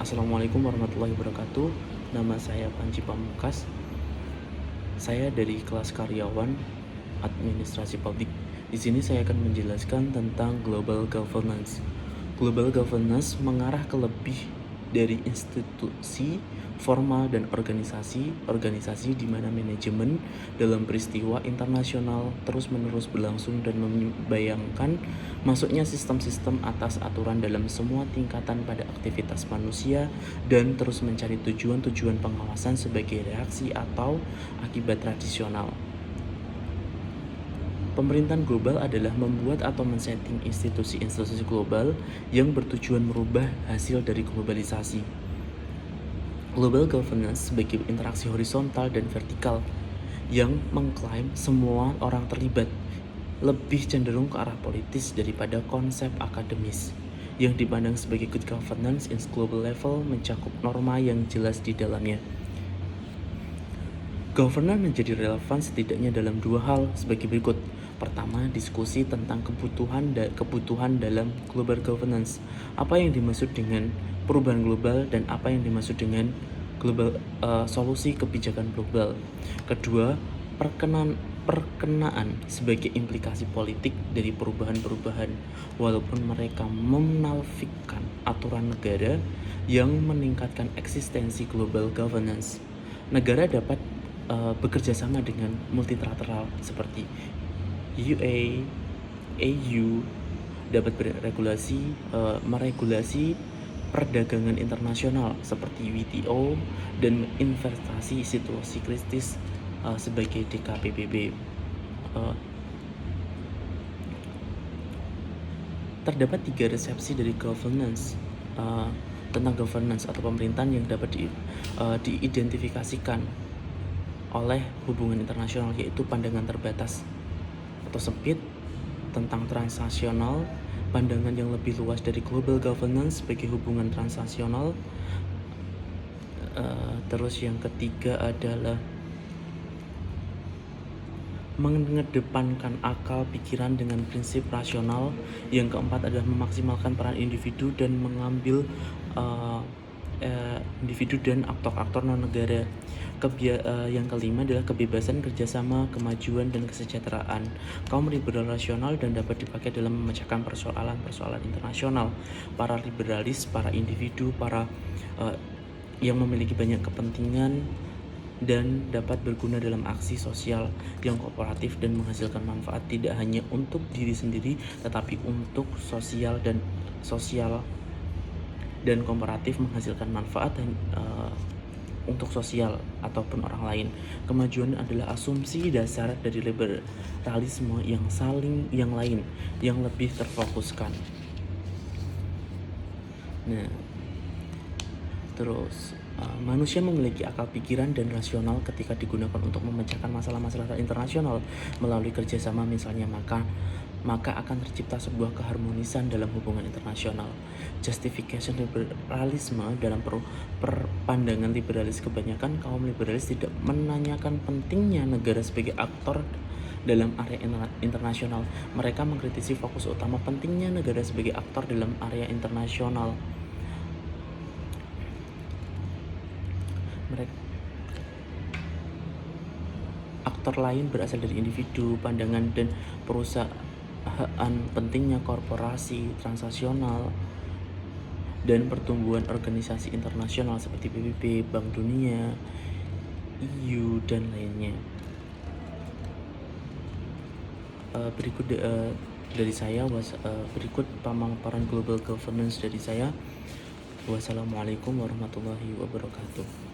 Assalamualaikum warahmatullahi wabarakatuh. Nama saya Panji Pamungkas. Saya dari kelas karyawan administrasi publik. Di sini saya akan menjelaskan tentang global governance. Global governance mengarah ke lebih dari institusi formal dan organisasi di mana manajemen dalam peristiwa internasional terus-menerus berlangsung dan membayangkan masuknya sistem-sistem atas aturan dalam semua tingkatan pada aktivitas manusia dan terus mencari tujuan-tujuan pengawasan sebagai reaksi atau akibat tradisional. Pemerintahan global adalah membuat atau men-setting institusi-institusi global yang bertujuan merubah hasil dari globalisasi. Global governance sebagai interaksi horizontal dan vertikal yang mengklaim semua orang terlibat, lebih cenderung ke arah politis daripada konsep akademis. Yang dipandang sebagai good governance in global level mencakup norma yang jelas di dalamnya. Governance menjadi relevan setidaknya dalam dua hal sebagai berikut. Pertama, diskusi tentang kebutuhan dalam global governance. Apa yang dimaksud dengan perubahan global dan apa yang dimaksud dengan solusi kebijakan global. Kedua, perkenaan sebagai implikasi politik dari perubahan-perubahan, walaupun mereka menafikan aturan negara yang meningkatkan eksistensi global governance. Negara dapat bekerja sama dengan multilateral seperti UA, AU dapat meregulasi perdagangan internasional seperti WTO dan investasi situasi kritis sebagai DKPBB. Terdapat tiga resepsi dari governance tentang governance atau pemerintahan yang dapat diidentifikasikan oleh hubungan internasional, yaitu pandangan terbatas atau sempit tentang transnasional, pandangan yang lebih luas dari global governance sebagai hubungan transnasional. Terus yang ketiga adalah mengedepankan akal pikiran dengan prinsip rasional. Yang keempat adalah memaksimalkan peran individu dan mengambil individu dan aktor-aktor non-negara. Yang kelima adalah kebebasan, kerjasama, kemajuan, dan kesejahteraan kaum liberal rasional dan dapat dipakai dalam memecahkan persoalan-persoalan internasional. Para liberalis, para individu, yang memiliki banyak kepentingan dan dapat berguna dalam aksi sosial yang kooperatif dan menghasilkan manfaat tidak hanya untuk diri sendiri tetapi untuk sosial dan kooperatif menghasilkan manfaat dan untuk sosial ataupun orang lain. Kemajuan adalah asumsi dasar dari liberalisme yang lain yang lebih terfokuskan. Nah, terus manusia memiliki akal pikiran dan rasional ketika digunakan untuk memecahkan masalah-masalah internasional melalui kerjasama misalnya, maka akan tercipta sebuah keharmonisan dalam hubungan internasional. Justification liberalisme dalam pandangan liberalis, kebanyakan kaum liberalis tidak menanyakan pentingnya negara sebagai aktor dalam area internasional. Mereka mengkritisi fokus utama pentingnya negara sebagai aktor dalam area internasional. Aktor lain berasal dari individu, pandangan, dan perusahaan, pentingnya korporasi transnasional dan pertumbuhan organisasi internasional seperti PBB, Bank Dunia, EU, dan lainnya. Berikut dari saya berikut pemaparan global governance dari saya. Wassalamualaikum warahmatullahi wabarakatuh.